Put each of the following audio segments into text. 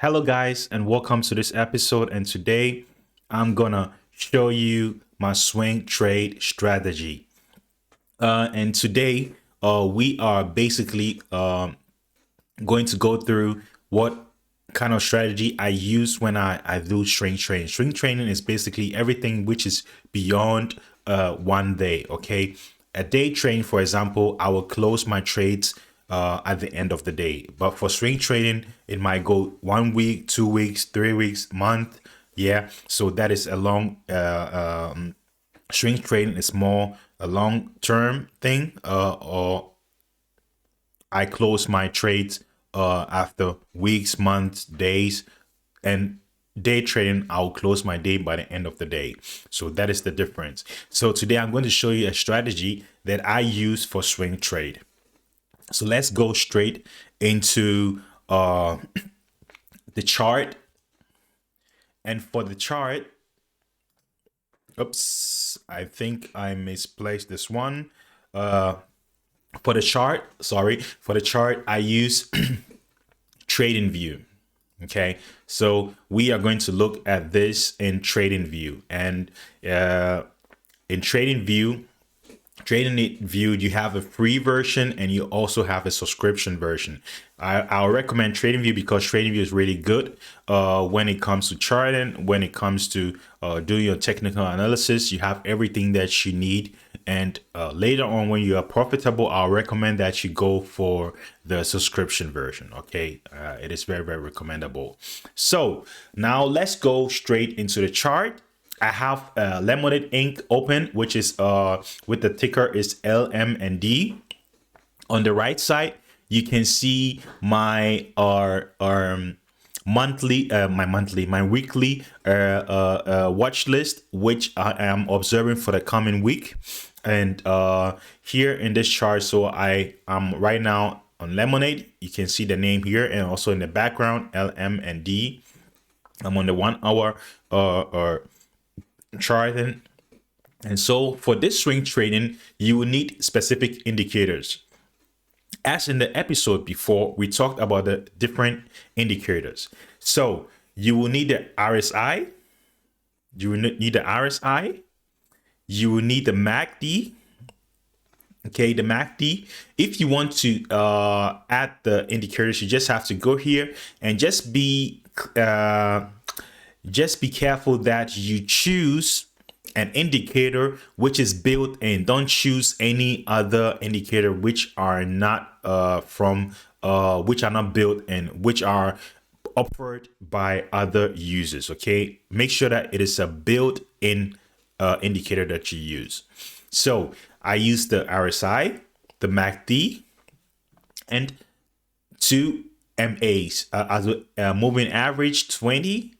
Hello, guys, and welcome to this episode. And today I'm gonna show you my swing trade strategy. And today we are basically going to go through what kind of strategy I use when I do swing trading. Swing trading is basically everything which is beyond one day. Okay, a day trading, for example, I will close my trades at the end of the day. But for swing trading, it might go 1 week, 2 weeks, 3 weeks, month. Yeah, so that is a long swing trading is more a long term thing, or I close my trades after weeks, months, days, and day trading, I'll close my day by the end of the day. So that is the difference. So today I'm going to show you a strategy that I use for swing trade. So let's go straight into the chart. And for the chart, oops, I think I misplaced this one. For the chart, I use trading view. Okay, so we are going to look at this in trading view, and in trading view, you have a free version and you also have a subscription version. I'll recommend TradingView because TradingView is really good when it comes to charting, when it comes to doing your technical analysis. You have everything that you need. And later on, when you are profitable, I'll recommend that you go for the subscription version. Okay, it is very, very recommendable. So now let's go straight into the chart. I have Lemonade Inc. open, which is with the ticker is LMND. On the right side, you can see my my weekly watch list, which I am observing for the coming week. And here in this chart, so I am right now on Lemonade. You can see the name here, and also in the background, LMND. I'm on the 1 hour charting. And so for this swing trading, you will need specific indicators. As in the episode before, we talked about the different indicators. So you will need the RSI, you will need the RSI, you will need the MACD. Okay, the MACD. If you want to add the indicators, you just have to go here and just be careful that you choose an indicator which is built in. Don't choose any other indicator which are not which are not built in, which are offered by other users. Okay, make sure that it is a built-in indicator that you use. So I use the RSI, the MACD, and two MAs as a moving average 20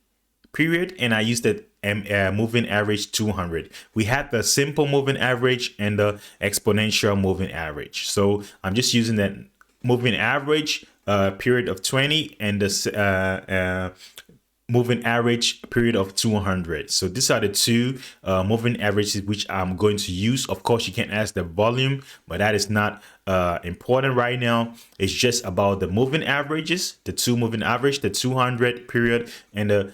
period, and I used the moving average 200. We had the simple moving average and the exponential moving average. So I'm just using that moving average period of 20 and the moving average period of 200. So these are the two moving averages which I'm going to use. Of course, you can ask the volume, but that is not important right now. It's just about the moving averages, the two moving average, the 200 period, and the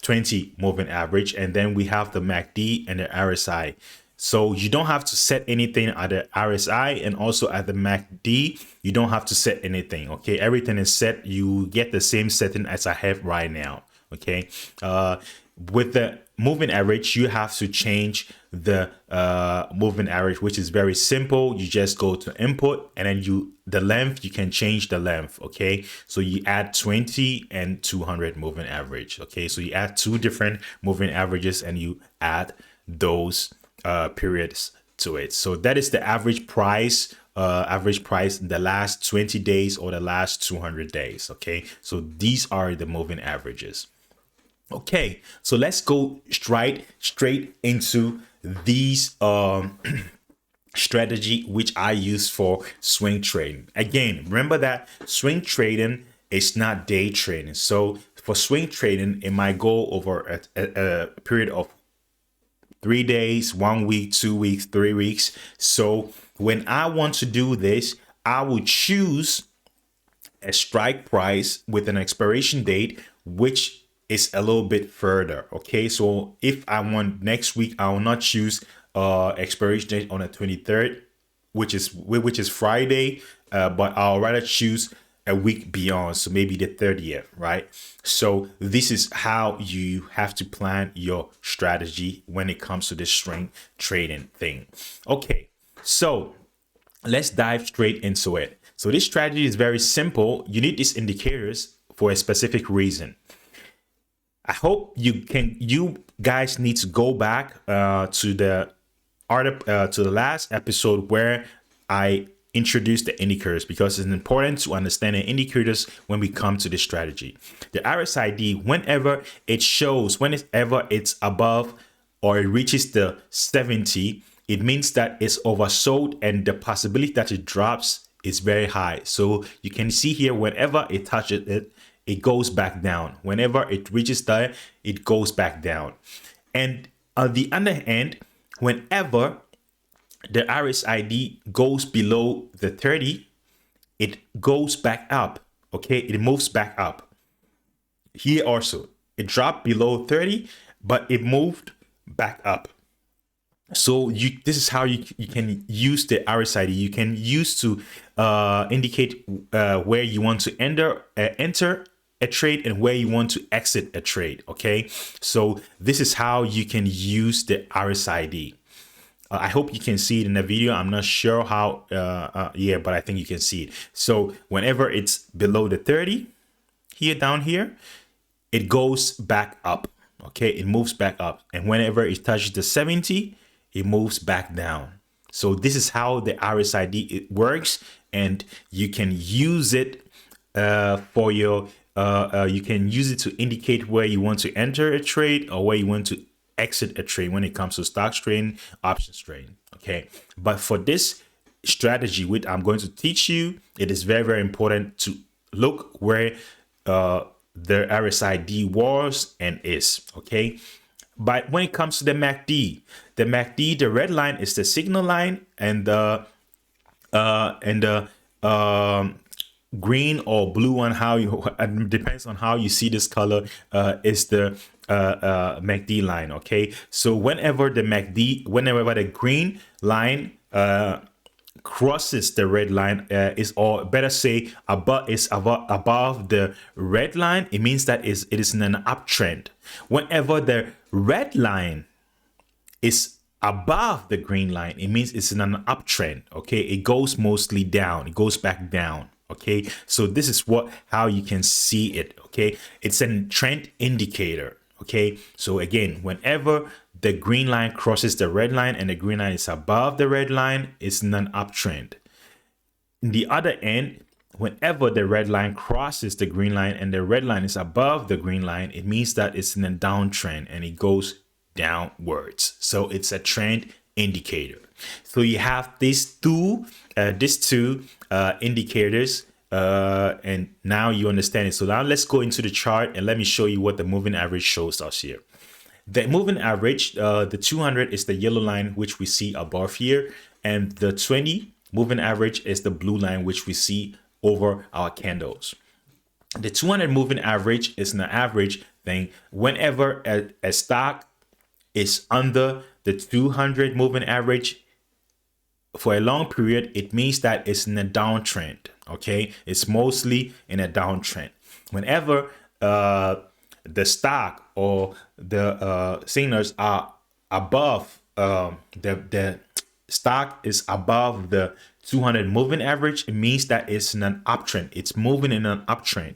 20 moving average. And then we have the MACD and the RSI. So you don't have to set anything at the RSI, and also at the MACD, you don't have to set anything. Okay, everything is set. You get the same setting as I have right now. Okay, with the moving average, you have to change the moving average, which is very simple. You just go to input, and then the length, you can change the length. Okay, so you add 20 and 200 moving average. Okay, so you add two different moving averages and you add those periods to it. So that is the average price in the last 20 days or the last 200 days. Okay, so these are the moving averages. Okay, so let's go straight into these strategy which I use for swing trading. Again, remember that swing trading is not day trading. So for swing trading, it might go over a period of 3 days, 1 week, 2 weeks, 3 weeks. So when I want to do this, I will choose a strike price with an expiration date, which is a little bit further. Okay, so if I want next week, I will not choose expiration date on the 23rd, which is Friday, but I'll rather choose a week beyond, so maybe the 30th, right? So this is how you have to plan your strategy when it comes to this string trading thing. Okay, so let's dive straight into it. So this strategy is very simple. You need these indicators for a specific reason. I hope you guys need to go back to the last episode where I introduced the indicators, because it's important to understand the indicators when we come to this strategy. The RSID, whenever it's above or it reaches the 70, it means that it's oversold and the possibility that it drops is very high. So you can see here, whenever it touches it, it goes back down. Whenever it reaches there, it goes back down. And on the other hand, whenever the RSID goes below the 30, it goes back up. Okay, it moves back up. Here also, it dropped below 30, but it moved back up. So this is how you can use the RSID. You can use to indicate where you want to enter a trade and where you want to exit a trade. Okay, so this is how you can use the RSID. I hope you can see it in the video. I'm not sure how, but I think you can see it. So whenever it's below the 30, down here, it goes back up. Okay, it moves back up. And whenever it touches the 70, it moves back down. So this is how the RSID works, and you can use it for your, you can use it to indicate where you want to enter a trade or where you want to exit a trade when it comes to stocks trading, options trading. Okay, but for this strategy, which I'm going to teach you, it is very, very important to look where the RSID was and is. Okay, but when it comes to the MACD, the red line is the signal line, and the green or blue one, how you depends on how you see this color, is the MACD line. Okay, so whenever the green line crosses the red line, or better say above the red line, it means that it is in an uptrend. Whenever the red line is above the green line, it means it's in an uptrend. Okay, it goes mostly down, it goes back down. Okay, so this is how you can see it. Okay, it's a trend indicator. Okay, so again, whenever the green line crosses the red line and the green line is above the red line, it's in an uptrend. In the other end, whenever the red line crosses the green line and the red line is above the green line, it means that it's in a downtrend and it goes downwards. So it's a trend indicator. So you have these two indicators, and now you understand it. So now let's go into the chart and let me show you what the moving average shows us here. The moving average, the 200 is the yellow line, which we see above here, and the 20 moving average is the blue line, which we see over our candles. The 200 moving average is an average thing. Whenever a stock is under the 200 moving average for a long period, it means that it's in a downtrend. Okay, it's mostly in a downtrend. Whenever the stock or the signals are above, the stock is above the 200 moving average, it means that it's in an uptrend. It's moving in an uptrend.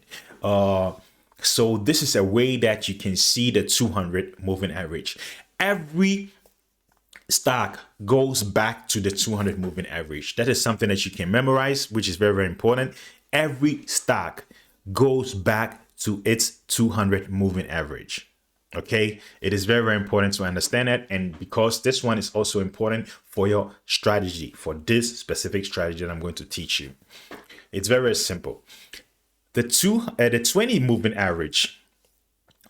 So this is a way that you can see the 200 moving average. Every stock goes back to the 200 moving average. That is something that you can memorize, which is very, very important. Every stock goes back to its 200 moving average. Okay, it is very, very important to understand that, and because this one is also important for your strategy, for this specific strategy that I'm going to teach you. It's very, very simple. The 20 moving average,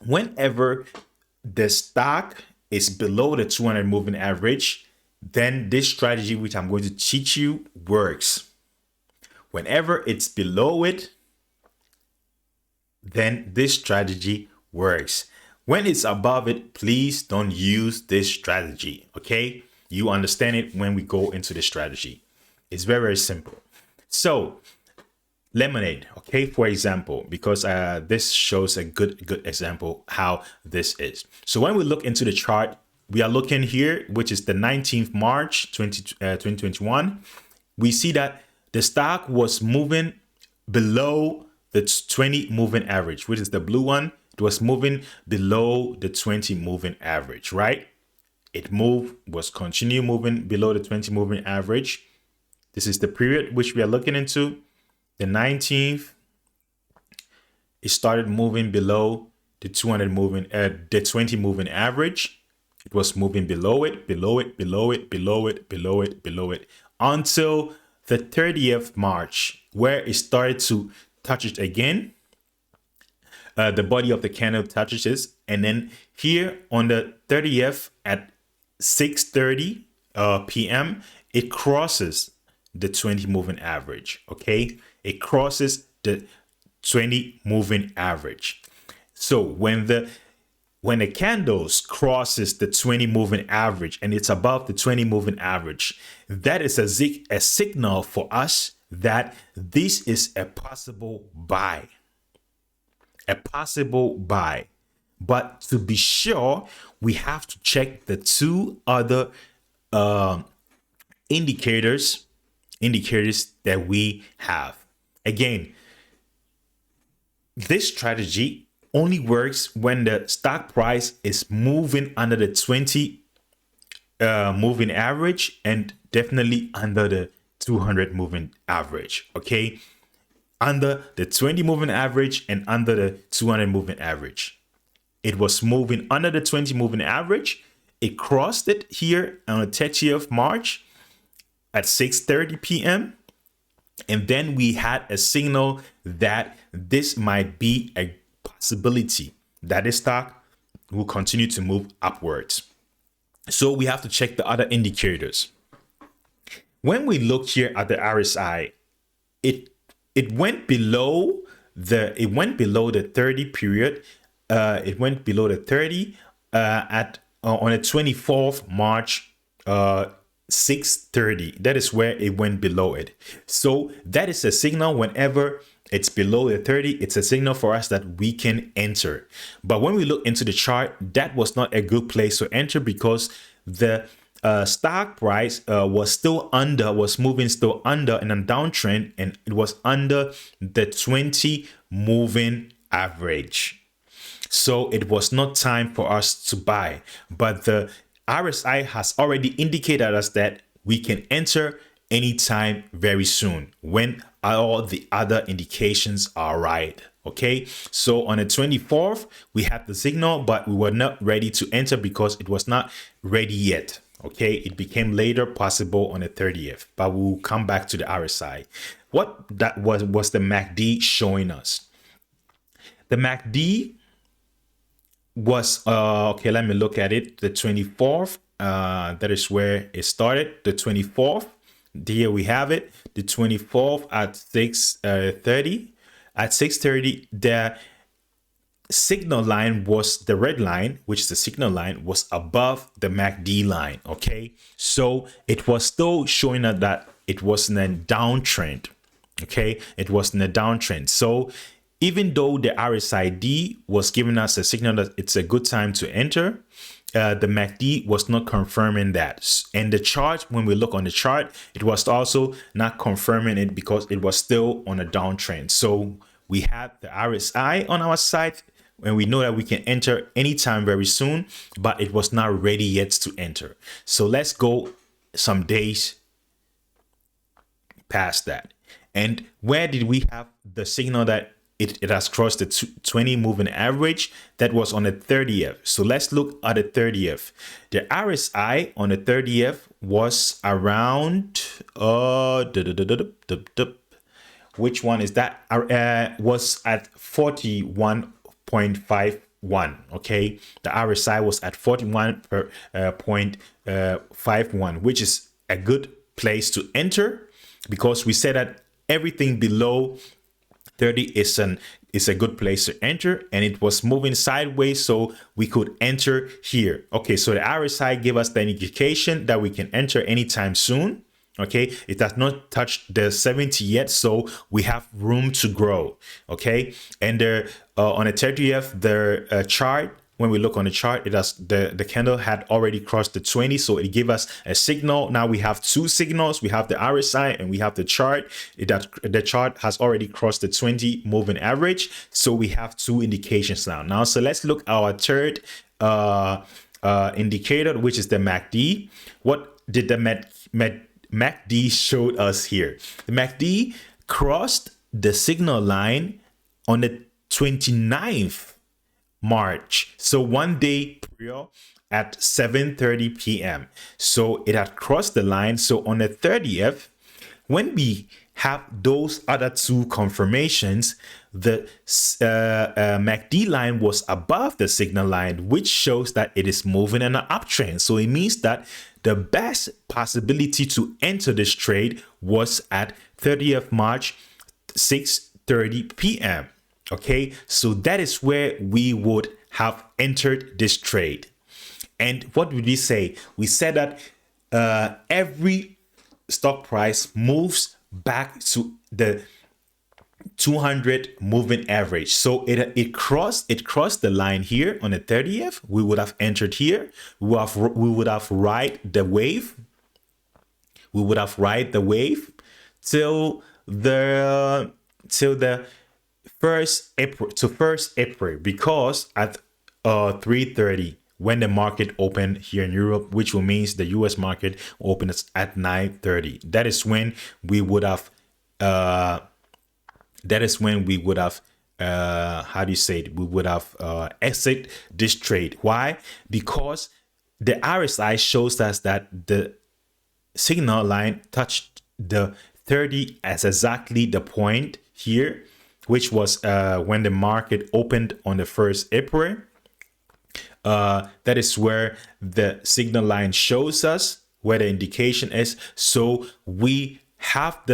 whenever the stock is below the 200 moving average, then this strategy, which I'm going to teach you, works. Whenever it's below it, then this strategy works. When it's above it, please don't use this strategy. Okay, you understand it when we go into the strategy. It's very, very simple. So lemonade, okay, for example, because this shows a good example how this is. So when we look into the chart, we are looking here, which is the 19th March 2021. We see that the stock was moving below the 20 moving average, which is the blue one. It was moving below the 20 moving average, right? It was continue moving below the 20 moving average. This is the period which we are looking into. The 19th, it started moving below the 20 moving average. It was moving below it, below it, below it, below it, below it, below it, until the 30th March, where it started to touch it again. The body of the candle touches this, and then here on the 30th at 6:30 p.m., it crosses the 20 moving average. Okay, it crosses the 20 moving average. So when the candles crosses the 20 moving average and it's above the 20 moving average, that is a signal for us that this is a possible buy. A possible buy. But to be sure, we have to check the two other indicators that we have. Again, this strategy only works when the stock price is moving under the 20 moving average and definitely under the 200 moving average. Okay, under the 20 moving average and under the 200 moving average. It was moving under the 20 moving average. It crossed it here on the 30th of March at 6:30 p.m. And then we had a signal that this might be a possibility that the stock will continue to move upwards. So we have to check the other indicators. When we look here at the RSI, it went below the 30 period. It went below the 30 on the 24th March 6:30. That is where it went below it. So that is a signal. Whenever it's below the 30, it's a signal for us that we can enter. But when we look into the chart, that was not a good place to enter because the stock price was moving still under in a downtrend, and it was under the 20 moving average. So it was not time for us to buy. But the RSI has already indicated us that we can enter anytime very soon when all the other indications are right. Okay, so on the 24th, we had the signal, but we were not ready to enter because it was not ready yet. Okay, it became later possible on the 30th, but we'll come back to the RSI. What that was the MACD showing us? The MACD was, okay, let me look at it. The 24th, that is where it started. The 24th, here we have it. The 24th at 6:30. At 6:30, the signal line was the red line, which is the signal line, was above the MACD line. Okay, so it was still showing us that it was in a downtrend. Okay, it was in a downtrend. So even though the RSID was giving us a signal that it's a good time to enter, the MACD was not confirming that. And the chart, when we look on the chart, it was also not confirming it because it was still on a downtrend. So we had the RSI on our side, and we know that we can enter anytime very soon, but it was not ready yet to enter. So let's go some days past that. And where did we have the signal that it has crossed the 20 moving average? That was on the 30th. So let's look at the 30th. The RSI on the 30th was around which one is that? Was at 41.51. Okay, the RSI was at 41.51, which is a good place to enter because we said that everything below 30 is an it's a good place to enter, and it was moving sideways, so we could enter here. Okay, so the RSI gave us the indication that we can enter anytime soon. Okay, it has not touched the 70 yet, so we have room to grow. Okay, and on the 30th, the chart, when we look on the chart, it has the candle had already crossed the 20, so it gave us a signal. Now we have two signals. We have the RSI and we have the chart. The chart has already crossed the 20 moving average, so we have two indications now. So let's look at our third indicator, which is the MACD. What did the MACD showed us here? The MACD crossed the signal line on the 29th March, so one day prior at 7:30 p.m. So it had crossed the line. So on the 30th, when we have those other two confirmations, the MACD line was above the signal line, which shows that it is moving in an uptrend. So it means that the best possibility to enter this trade was at 30th March, 6:30 p.m. Okay, so that is where we would have entered this trade. And what did we say? We said that every stock price moves back to the 200 moving average. So it crossed the line here on the 30th. We would have entered here. We would have ride the wave. We would have ride the wave till the first April, because at 3:30 when the market opened here in Europe, which will means the US market opens at 9:30. That is when we would have how do you say it? We would have exit this trade. Why? Because the RSI shows us that the signal line touched the 30 as exactly the point here, which was when the market opened on the 1st April. That is where the signal line shows us where the indication is. So we have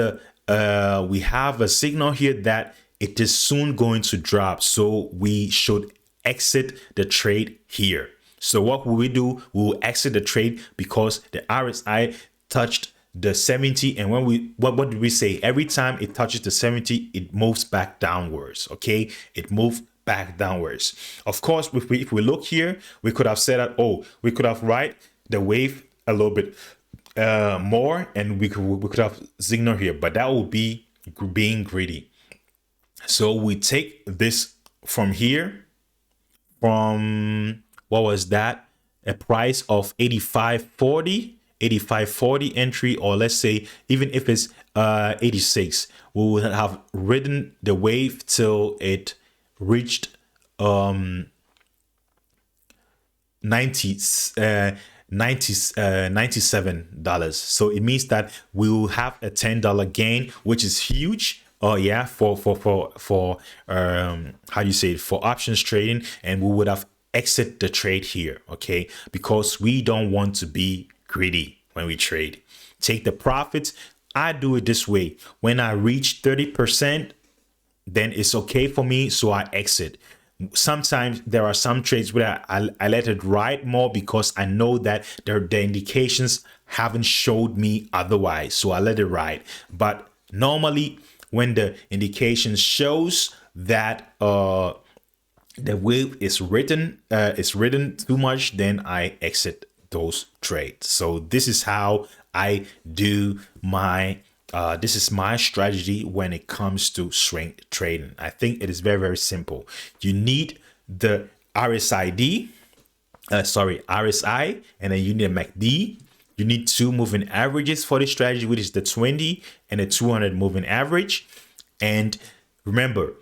a signal here that it is soon going to drop. So we should exit the trade here. So what will we do? We will exit the trade because the RSI touched the 70, and when what did we say? Every time it touches the 70, it moves back downwards. Okay, it moved back downwards. Of course, if we look here, we could have said that, oh, we could have ride the wave a little bit more, and we could have signal here, but that would be being greedy. So we take this from here, from what was that? A price of 85.40 entry, or let's say even if it's 86, we would have ridden the wave till it reached $97. So it means that we will have a $10 gain, which is huge. Oh yeah, for how do you say it, for options trading, and we would have exit the trade here, okay, because we don't want to be greedy when we trade. Take the profits. I do it this way. When I reach 30%, then it's okay for me, so I exit. Sometimes there are some trades where I let it ride more because I know that the indications haven't showed me otherwise, so I let it ride. But normally when the indication shows that the wave is ridden too much, then I exit those trades. So this is how I do my this is my strategy when it comes to swing trading. I think it is very, very simple. You need the RSI, and then you need a MACD. You need two moving averages for this strategy, which is the 20 and the 200 moving average. And remember,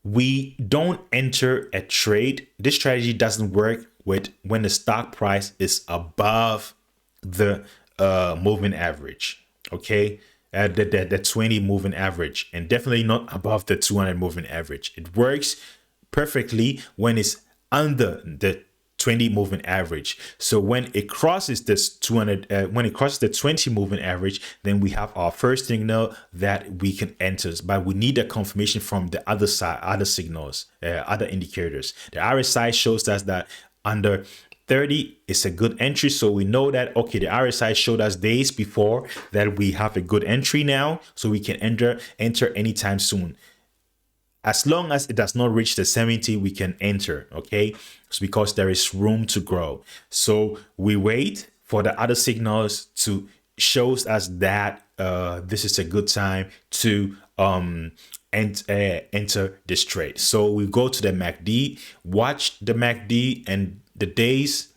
we don't enter a trade. This strategy doesn't work with when the stock price is above the moving average. Okay, the 20 moving average, and definitely not above the 200 moving average. It works perfectly when it's under the 20 moving average. So when it crosses this 200, when it crosses the 20 moving average, then we have our first signal that we can enter. But we need a confirmation from the other side, other signals, other indicators. The RSI shows us that under 30 is a good entry. So we know that, okay, the RSI showed us days before that we have a good entry now. So we can enter anytime soon. As long as it does not reach the 70, we can enter, okay? It's because there is room to grow. So we wait for the other signals to shows us that this is a good time to enter this trade. So we go to the MACD, watch the MACD, and the days,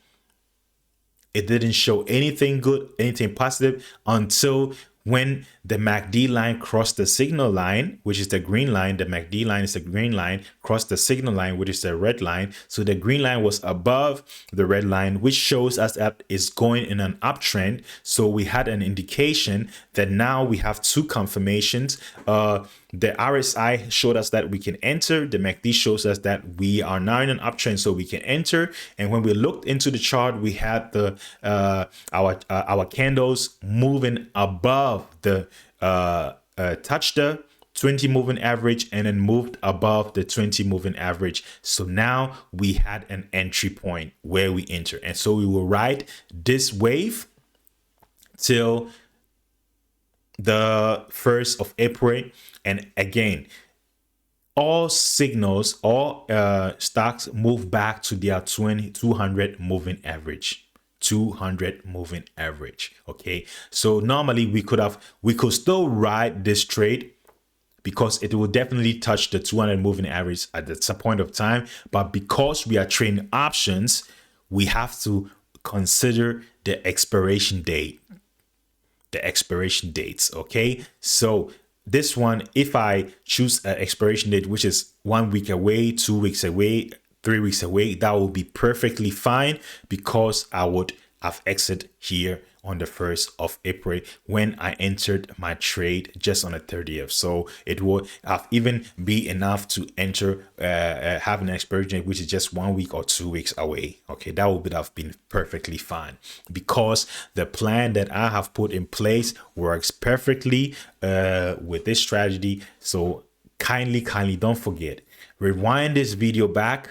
it didn't show anything good, anything positive until when the MACD line crossed the signal line, which is the green line. The MACD line is the green line, crossed the signal line, which is the red line. So the green line was above the red line, which shows us that it's going in an uptrend. So we had an indication that now we have two confirmations. The RSI showed us that we can enter. The MACD shows us that we are now in an uptrend, so we can enter. And when we looked into the chart, we had the our candles moving above the touched the 20 moving average and then moved above the 20 moving average. So now we had an entry point where we enter, and so we will ride this wave till the 1st of April. And again, all signals, all stocks move back to their 200 moving average. 200 moving average. Okay, so normally we could still ride this trade because it will definitely touch the 200 moving average at some point of time. But because we are trading options, we have to consider the expiration date. The expiration dates. Okay, so this one, if I choose an expiration date which is 1 week away, 2 weeks away, 3 weeks away, that will be perfectly fine because I would have exit here on the 1st of April when I entered my trade just on the 30th. So it would have even be enough to enter, have an expiration date which is just 1 week or 2 weeks away. Okay, that would have been perfectly fine because the plan that I have put in place works perfectly with this strategy. So kindly don't forget, rewind this video back,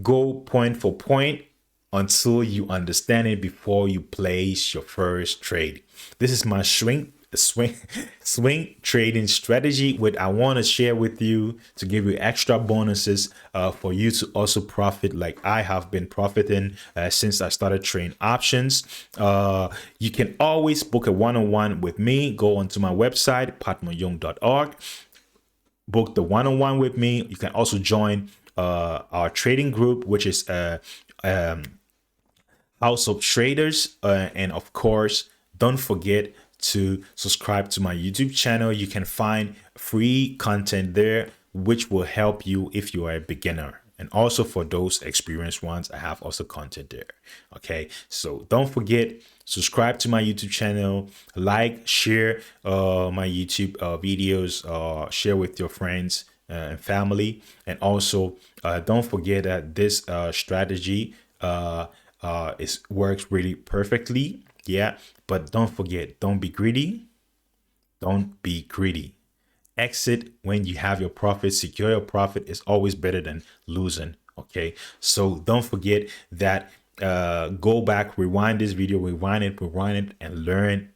go point for point until you understand it before you place your first trade. This is my swing trading strategy, which I want to share with you to give you extra bonuses for you to also profit like I have been profiting since I started trading options. You can always book a one-on-one with me. Go onto my website, patmoyoung.org. Book the one-on-one with me. You can also join our trading group, which is House of Traders, and of course don't forget to subscribe to my YouTube channel. You can find free content there which will help you if you are a beginner, and also for those experienced ones I have also content there. Okay, so don't forget, subscribe to my YouTube channel, like, share my YouTube videos, share with your friends and family, and also don't forget that this strategy works really perfectly. Yeah, but don't forget, don't be greedy. Don't be greedy. Exit when you have your profit. Secure your profit is always better than losing. Okay, so don't forget that. Go back, rewind this video, rewind it, and learn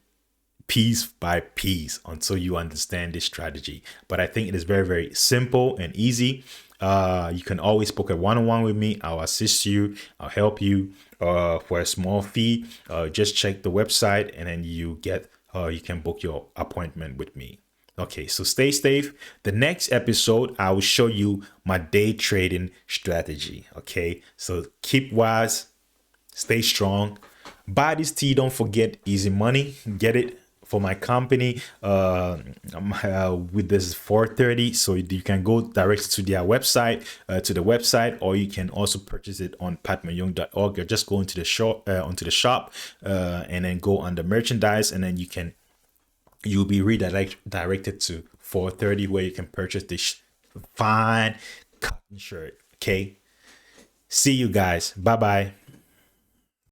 piece by piece until you understand this strategy. But I think it is very, very simple and easy. You can always book a one-on-one with me. I'll assist you. I'll help you for a small fee. Just check the website and then you can book your appointment with me. Okay, so stay safe. The next episode, I will show you my day trading strategy. Okay, so keep wise, stay strong. Buy this tea. Don't forget, easy money. Get it for my company with this 430, so you can go directly to their website, or you can also purchase it on patmoyoung.org. Or just go into the shop, and then go under merchandise, and then you'll be redirected to 430 where you can purchase this fine cotton shirt. Okay, see you guys. Bye bye.